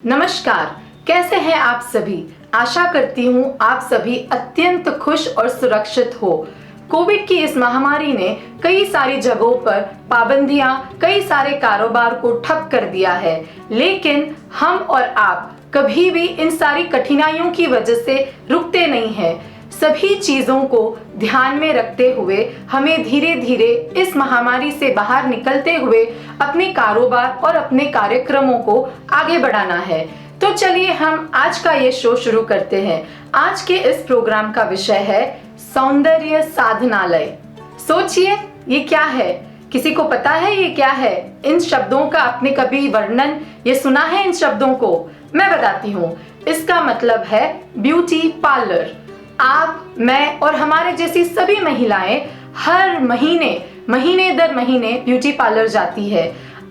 नमस्कार, कैसे हैं आप सभी। आशा करती हूँ आप सभी अत्यंत खुश और सुरक्षित हो। कोविड की इस महामारी ने कई सारी जगहों पर पाबंदियां, कई सारे कारोबार को ठप कर दिया है, लेकिन हम और आप कभी भी इन सारी कठिनाइयों की वजह से रुकते नहीं हैं। सभी चीजों को ध्यान में रखते हुए हमें धीरे धीरे इस महामारी से बाहर निकलते हुए अपने कारोबार और अपने कार्यक्रमों को आगे बढ़ाना है। तो चलिए हम आज का ये शो शुरू करते हैं। आज के इस प्रोग्राम का विषय है सौंदर्य साधनालय। सोचिए ये क्या है? किसी को पता है ये क्या है? इन शब्दों का आपने कभी वर्णन ये सुना है? इन शब्दों को मैं बताती हूँ। इसका मतलब है ब्यूटी पार्लर। आप, मैं और हमारे जैसी सभी महिलाएं हर महीने दर महीने ब्यूटी पार्लर जाती है।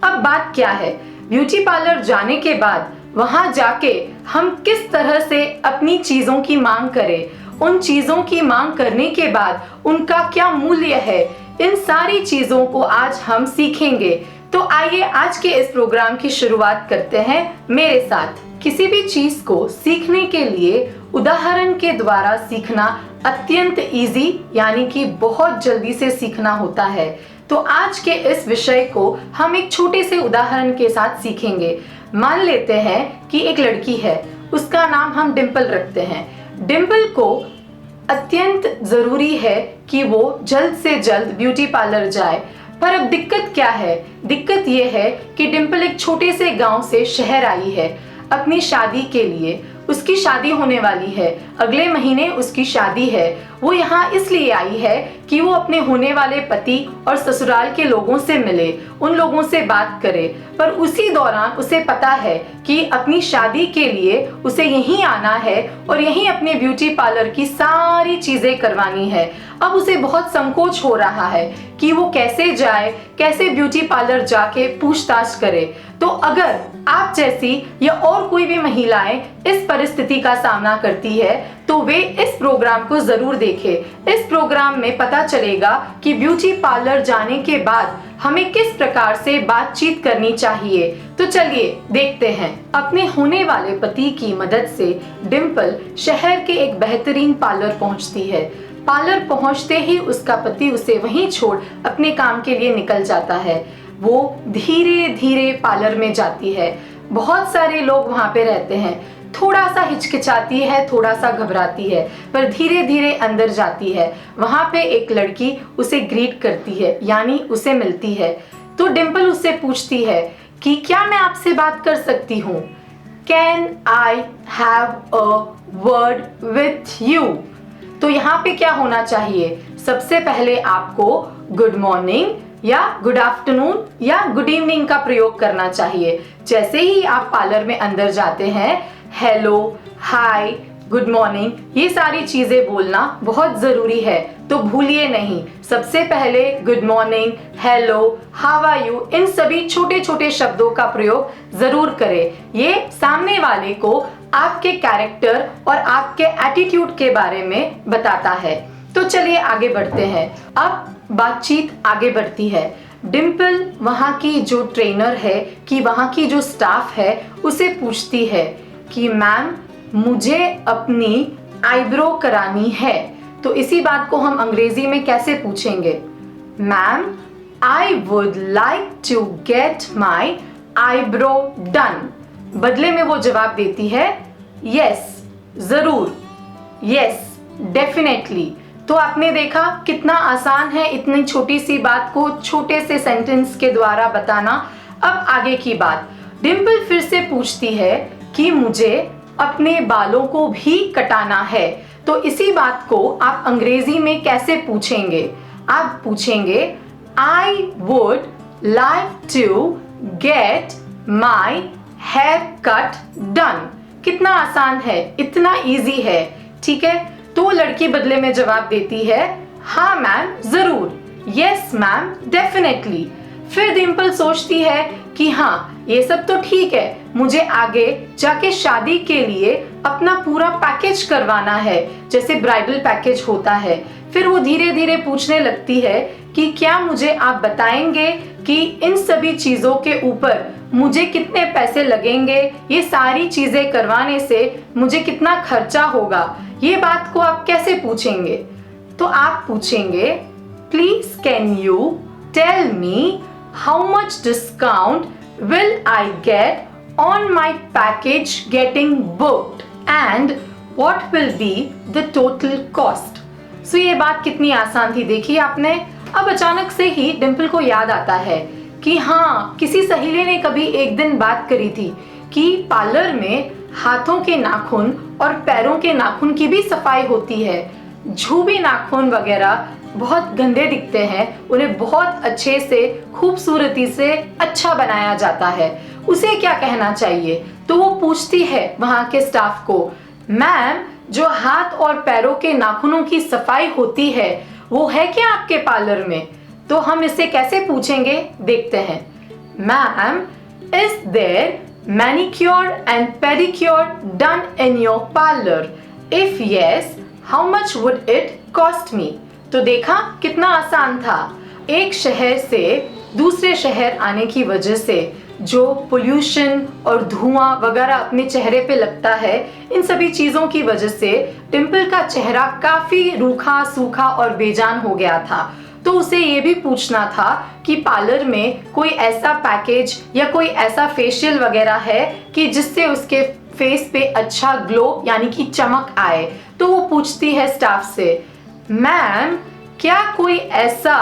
अब बात क्या है, ब्यूटी पार्लर जाने के बाद वहां जाके हम किस तरह से अपनी चीजों की मांग करें, उन चीजों की मांग करने के बाद उनका क्या मूल्य है, इन सारी चीजों को आज हम सीखेंगे। तो आइए आज के इस प्रोग्राम की शुरुआत करते हैं मेरे साथ। किसी भी चीज को सीखने के लिए उदाहरण के द्वारा सीखना अत्यंत इजी, यानी कि बहुत जल्दी से सीखना होता है। तो आज के इस विषय को हम एक छोटे से उदाहरण के साथ सीखेंगे। मान लेते हैं कि एक लड़की है, उसका नाम हम डिंपल रखते हैं। डिंपल को अत्यंत जरूरी है कि वो जल्द से जल्द ब्यूटी पार्लर जाए। पर अब दिक्कत क्या है? दिक्कत ये है कि डिंपल एक छोटे से गांव से शहर आई है अपनी शादी के लिए। उसकी शादी होने वाली है, अगले महीने उसकी शादी है। वो यहाँ इसलिए आई है कि वो अपने होने वाले पति और ससुराल के लोगों से मिले, उन लोगों से बात करे। पर उसी दौरान उसे पता है कि अपनी शादी के लिए उसे यहीं आना है और यहीं अपने ब्यूटी पार्लर की सारी चीजें करवानी है। अब उसे बहुत संकोच हो रहा है कि वो कैसे जाए, कैसे ब्यूटी पार्लर जाके पूछताछ करे। तो अगर आप जैसी या और कोई भी महिलाएं इस परिस्थिति का सामना करती है तो वे इस प्रोग्राम को जरूर देखें। इस प्रोग्राम में पता चलेगा कि ब्यूटी पार्लर जाने के बाद हमें किस प्रकार से बातचीत करनी चाहिए। तो चलिए देखते हैं। अपने होने वाले पति की मदद से डिंपल शहर के एक बेहतरीन पार्लर पहुंचती है। पार्लर पहुंचते ही उसका पति उसे वहीं छोड़ अपने काम के लिए निकल जाता है। वो धीरे धीरे पार्लर में जाती है। बहुत सारे लोग वहां पे रहते हैं। थोड़ा सा हिचकिचाती है, थोड़ा सा घबराती है, पर धीरे धीरे अंदर जाती है। वहां पे एक लड़की उसे ग्रीट करती है, यानी उसे मिलती है। तो डिंपल उससे पूछती है कि क्या मैं आपसे बात कर सकती हूँ? Can I have a word with you? तो यहाँ पे क्या होना चाहिए? सबसे पहले आपको गुड मॉर्निंग या गुड आफ्टरनून या गुड इवनिंग का प्रयोग करना चाहिए। जैसे ही आप पार्लर में अंदर जाते हैं, हेलो, हाय, गुड मॉर्निंग, ये सारी चीजें बोलना बहुत जरूरी है। तो भूलिए नहीं, सबसे पहले good morning, hello, how are you, इन सभी छोटे छोटे शब्दों का प्रयोग जरूर करें। ये सामने वाले को आपके कैरेक्टर और आपके एटीट्यूड के बारे में बताता है। तो चलिए आगे बढ़ते हैं। अब बातचीत आगे बढ़ती है। डिंपल वहाँ की जो ट्रेनर है, कि वहाँ की जो स्टाफ है, उसे पूछती है कि मैम मुझे अपनी आईब्रो करानी है। तो इसी बात को हम अंग्रेजी में कैसे पूछेंगे? Ma'am I would like to get my eyebrow done. बदले में वो जवाब देती है यस, जरूर, यस, डेफिनेटली। तो आपने देखा कितना आसान है इतनी छोटी सी बात को छोटे से सेंटेंस के द्वारा बताना। अब आगे की बात, डिंपल फिर से पूछती है कि मुझे अपने बालों को भी कटाना है। तो इसी बात को आप अंग्रेजी में कैसे पूछेंगे? आप पूछेंगे I would like to get my hair cut done. कितना आसान है, इतना इजी है, ठीक है। तो लड़की बदले में जवाब देती है हाँ मैम, जरूर, यस मैम, डेफिनेटली। फिर डिंपल सोचती है कि हाँ ये सब तो ठीक है, मुझे आगे जाके शादी के लिए अपना पूरा पैकेज करवाना है, जैसे ब्राइडल पैकेज होता है। फिर वो धीरे धीरे पूछने लगती है कि क्या मुझे आप बताएंगे कि इन सभी चीजों के ऊपर मुझे कितने पैसे लगेंगे, ये सारी चीजें करवाने से मुझे कितना खर्चा होगा, ये बात को आप कैसे पूछेंगे? तो आप पूछेंगे, please can you tell me how much discount will I get on my package getting booked and what will be the total cost. So ये बात कितनी आसान थी, देखिए आपने। अब अचानक से ही डिम्पल को याद आता है कि हाँ, किसी सहेली ने कभी एक दिन बात करी थी कि पार्लर में हाथों के नाखून और पैरों के नाखून की भी सफाई होती है। झूबी नाखून वगैरह बहुत गंदे दिखते हैं, उन्हें बहुत अच्छे से खूबसूरती से अच्छा बनाया जाता है। उसे क्या कहना चाहिए? तो वो पूछती है वहां के स्टाफ को, मैम जो हाथ और पैरों के नाखूनों की सफाई होती है वो है क्या आपके पार्लर में? तो हम इसे कैसे पूछेंगे, देखते हैं। Ma'am, is there manicure and pedicure done in your parlour? If yes, how much would it cost me? तो देखा कितना आसान था। एक शहर से दूसरे शहर आने की वजह से जो पोल्यूशन और धुआं वगैरह अपने चेहरे पे लगता है, इन सभी चीजों की वजह से डिम्पल का चेहरा काफी रूखा सूखा और बेजान हो गया था। तो उसे ये भी पूछना था कि पार्लर में कोई ऐसा पैकेज या कोई ऐसा फेशियल वगैरह है कि जिससे उसके फेस पे अच्छा ग्लो यानी कि चमक आए। तो वो पूछती है स्टाफ से, मैम क्या कोई ऐसा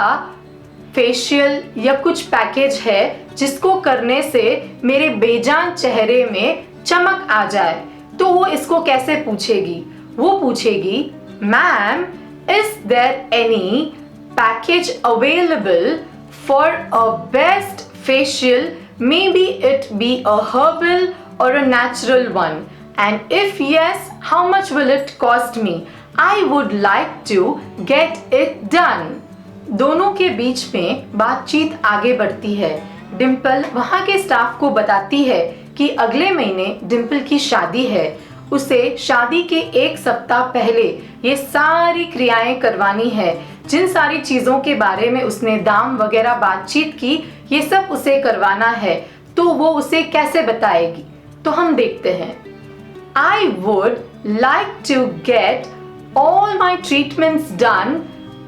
फेशियल या कुछ पैकेज है जिसको करने से मेरे बेजान चेहरे में चमक आ जाए? तो वो इसको कैसे पूछेगी? वो पूछेगी, ma'am is there any package available for a best facial, maybe it be a herbal और a natural one, and if yes, how much will it cost me? I would like to get it done. दोनों के बीच में बातचीत आगे बढ़ती है। डिम्पल वहां के स्टाफ को बताती है कि अगले महीने डिम्पल की शादी है। उसे शादी के एक सप्ताह पहले ये सारी क्रियाएं करवानी है। जिन सारी चीजों के बारे में उसने दाम वगैरह बातचीत की, ये सब उसे करवाना है। तो वो उसे कैसे बताएगी? तो हम देखते हैं। I would like to get all my treatments done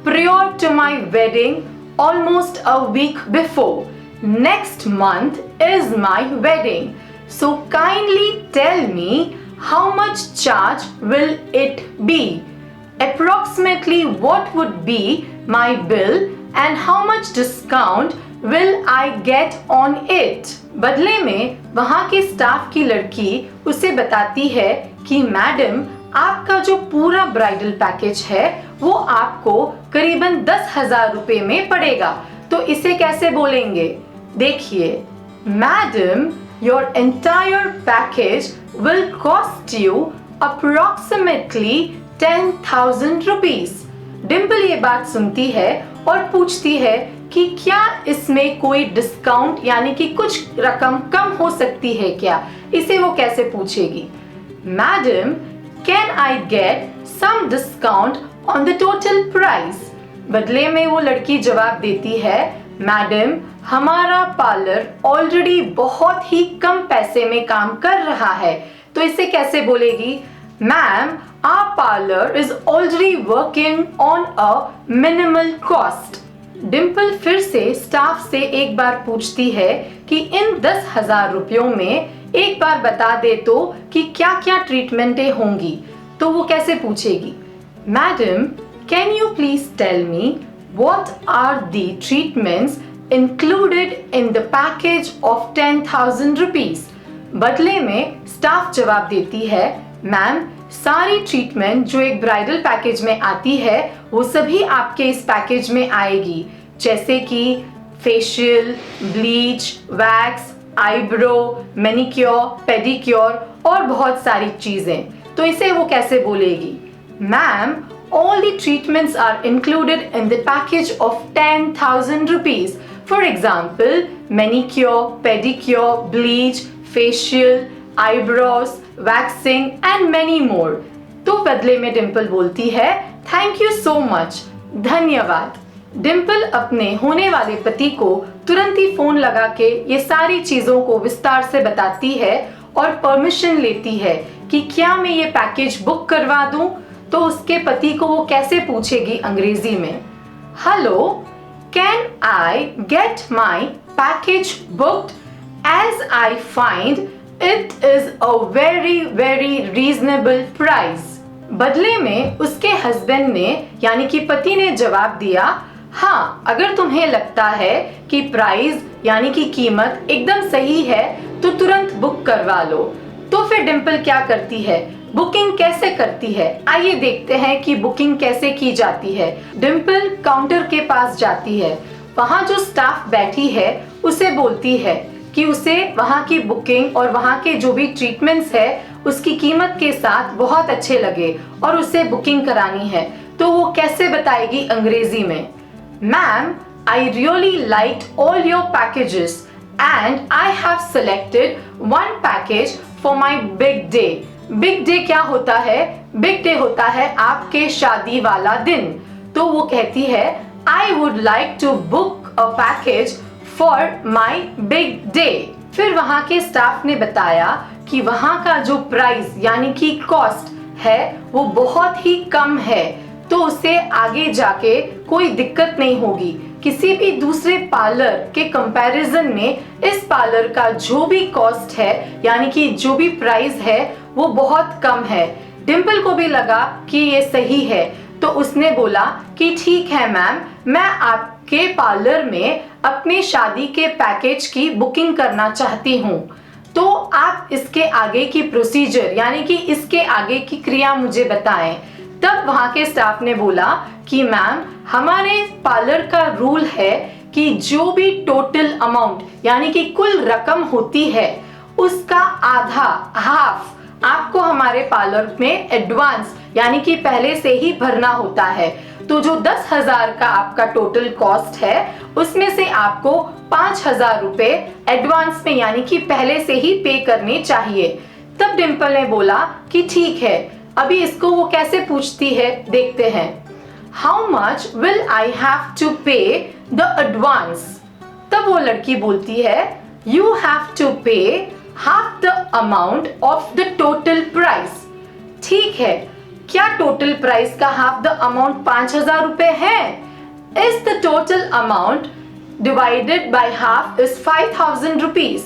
prior to my wedding almost a week before. Next month is my wedding. So kindly tell me how much charge will it be? Approximately what would be my bill and how much discount will I get on it? बदले में वहां के staff की लड़की उसे बताती है कि मैडम आपका जो पूरा ब्राइडल पैकेज है वो आपको करीबन 10,000 रुपए में पड़ेगा। तो इसे कैसे बोलेंगे? देखिए, madam your entire package will cost you approximately 10,000 rupees. Dimple ये बात सुनती है और पूछती है कि क्या इसमें कोई डिस्काउंट यानी कि कुछ रकम कम हो सकती है क्या? इसे वो कैसे पूछेगी? Madam can I get some discount on the total price? बदले में वो लड़की जवाब देती है, मैडम हमारा पार्लर ऑलरेडी बहुत ही कम पैसे में काम कर रहा है। तो इसे कैसे बोलेगी? Ma'am our parlour is already working on a minimal cost. Dimple फिर से स्टाफ से एक बार पूछती है कि इन 10,000 रुपयों में एक बार बता दे तो कि क्या क्या ट्रीटमेंटें होंगी। तो वो कैसे पूछेगी? Madam can you please tell me what are the treatments included in the package of 10,000 rupees? बदले में स्टाफ जवाब देती है, मैम सारी ट्रीटमेंट जो एक ब्राइडल पैकेज में आती है वो सभी आपके इस पैकेज में आएगी, जैसे कि facial, bleach, wax, eyebrow, manicure, pedicure और बहुत सारी चीजें। तो इसे वो कैसे बोलेगी? Ma'am all the treatments are included in the package of 10,000 rupees. For example, manicure, pedicure, bleach, facial, eyebrows, waxing and many more. तो बदले में डिम्पल बोलती है, थैंक यू सो मच, धन्यवाद। डिम्पल अपने होने वाले पति को तुरंत ही फोन लगा के ये सारी चीजों को विस्तार से बताती है और परमिशन लेती है कि क्या मैं ये पैकेज बुक करवा दूं। तो उसके पति को वो कैसे पूछेगी अंग्रेजी में, hello, can I get my package booked as I find it is a very very reasonable price. बदले में उसके हस्बैंड ने यानी कि पति ने जवाब दिया, हाँ, अगर तुम्हें लगता है कि प्राइस यानी कि कीमत एकदम सही है तो तुरंत बुक करवा लो। तो फिर डिम्पल क्या करती है, बुकिंग कैसे करती है, आइए देखते हैं कि बुकिंग कैसे की जाती है। डिम्पल काउंटर के पास जाती है, वहाँ जो स्टाफ बैठी है उसे बोलती है कि उसे वहाँ की बुकिंग और वहाँ के जो भी ट्रीटमेंट्स है उसकी कीमत के साथ बहुत अच्छे लगे और उसे बुकिंग करानी है। तो वो कैसे बताएगी अंग्रेजी में, ma'am, I really liked all your packages and I have selected one package for my big day. Big day क्या होता है, बिग डे होता है आपके शादी वाला दिन। तो वो कहती है, I would like to book a package for my big day. फिर वहाँ के स्टाफ ने बताया कि वहाँ का जो प्राइस यानी कि कॉस्ट है वो बहुत ही कम है, तो उसे आगे जाके कोई दिक्कत नहीं होगी। किसी भी दूसरे पार्लर के कंपैरिजन में इस पार्लर का जो भी कॉस्ट है यानी कि जो भी प्राइस है वो बहुत कम है। डिम्पल को भी लगा कि ये सही है, तो उसने बोला कि ठीक है मैम, मैं आपके पार्लर में अपने शादी के पैकेज की बुकिंग करना चाहती हूँ, तो आप इसके आगे की प्रोसीजर यानी कि इसके आगे की क्रिया मुझे बताएं। तब वहाँ के स्टाफ ने बोला कि मैम, हमारे पार्लर का रूल है कि जो भी टोटल अमाउंट यानी कि कुल रकम होती है उसका आधा, हाफ आपको हमारे पार्लर में एडवांस यानी कि पहले से ही भरना होता है। तो जो 10,000 का आपका टोटल कॉस्ट है उसमें से आपको 5,000 रुपए एडवांस में यानी कि पहले से ही पे करने चाहिए। तब डिम्पल ने बोला कि ठीक है। अभी इसको वो कैसे पूछती है देखते हैं, how much will I have to pay the advance. तब वो लड़की बोलती है, you have to pay half the amount of the total price. ठीक है, क्या टोटल प्राइस का हाफ द अमाउंट 5,000 रुपए है? Is the total amount divided by half is 5,000 rupees.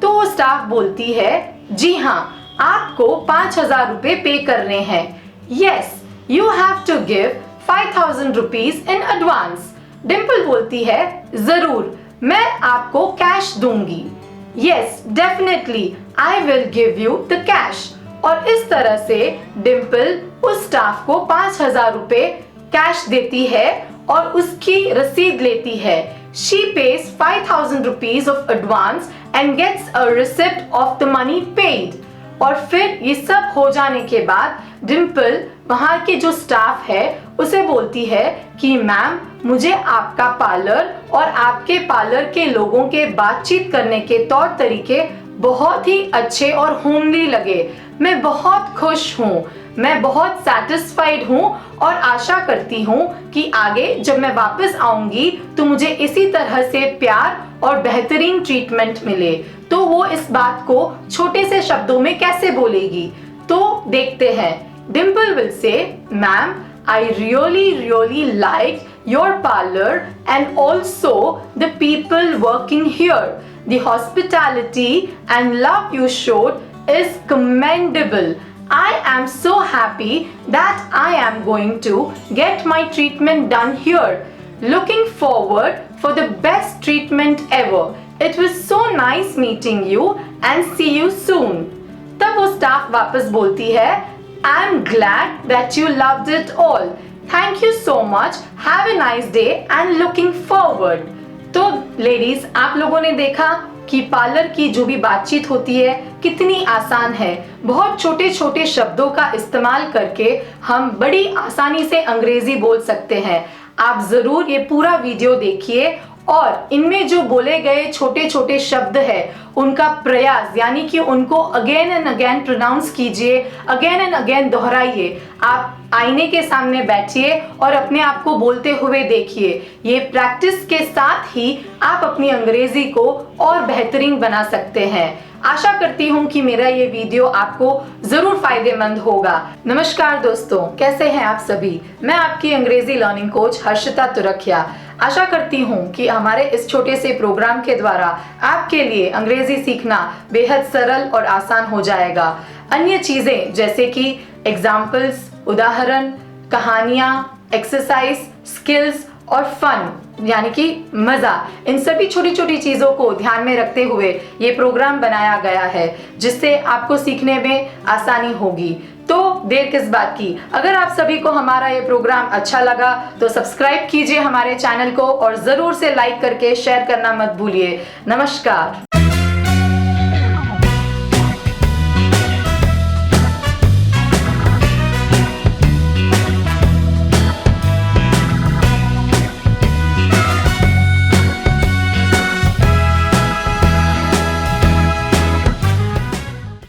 तो वो स्टाफ बोलती है, जी हाँ, आपको 5,000 रुपए पे करने हैं। Yes, you have to give 5,000 rupees in advance. Dimple बोलती है, जरूर, मैं आपको कैश दूंगी। Yes, definitely, I will give you the cash. और इस तरह से डिम्पल उस स्टाफ को 5,000 रुपए कैश देती है और उसकी रसीद लेती है। She pays 5,000 rupees of advance and gets a receipt of the money paid। और फिर ये सब हो जाने के बाद डिम्पल वहाँ के जो स्टाफ है उसे बोलती है कि मैम, मुझे आपका पार्लर और आपके पार्लर के लोगों के बातचीत करने के तौर तरीके बहुत ही अच्छे और होमली लगे। मैं बहुत खुश हूँ, मैं बहुत सैटिस्फाइड हूँ और आशा करती हूँ कि आगे जब मैं वापस आऊंगी तो मुझे इसी तरह से प्यार और बेहतरीन ट्रीटमेंट मिले। तो वो इस बात को छोटे से शब्दों में कैसे बोलेगी, तो देखते हैं। Dimple will say, ma'am, I really like your parlour and also the people working here. The hospitality and love you showed is commendable. I am so happy that I am going to get my treatment done here. Looking forward for the best treatment ever. It was so nice meeting you and see you soon. तब वो staff वापस बोलती है, I am glad that you loved it all. Thank you so much. Have a nice day and looking forward. तो ladies, आप लोगों ने देखा कि पार्लर की जो भी बातचीत होती है कितनी आसान है। बहुत छोटे छोटे शब्दों का इस्तेमाल करके हम बड़ी आसानी से अंग्रेजी बोल सकते हैं। आप जरूर ये पूरा वीडियो देखिए और इनमें जो बोले गए छोटे छोटे शब्द है उनका प्रयास, यानी कि उनको अगेन एंड अगेन प्रोनाउंस कीजिए, अगेन एंड अगेन दोहराइए। आप आईने के सामने बैठिए और अपने आप को बोलते हुए देखिए। ये प्रैक्टिस के साथ ही आप अपनी अंग्रेजी को और बेहतरीन बना सकते हैं। आशा करती हूँ कि मेरा ये वीडियो आपको जरूर फायदेमंद होगा। नमस्कार दोस्तों, कैसे हैं आप सभी? मैं आपकी अंग्रेजी लर्निंग कोच हर्षिता तुरखिया। आशा करती हूँ कि हमारे इस छोटे से प्रोग्राम के द्वारा आपके लिए अंग्रेजी सीखना बेहद सरल और आसान हो जाएगा। अन्य चीजें जैसे कि एग्जाम्पल्स, उदाहरण, कहानियां, एक्सरसाइज, स्किल्स और फन यानी कि मजा, इन सभी छोटी छोटी चीजों को ध्यान में रखते हुए ये प्रोग्राम बनाया गया है, जिससे आपको सीखने में आसानी होगी। तो देर किस बात की, अगर आप सभी को हमारा ये प्रोग्राम अच्छा लगा तो सब्सक्राइब कीजिए हमारे चैनल को और जरूर से लाइक करके शेयर करना मत भूलिए। नमस्कार।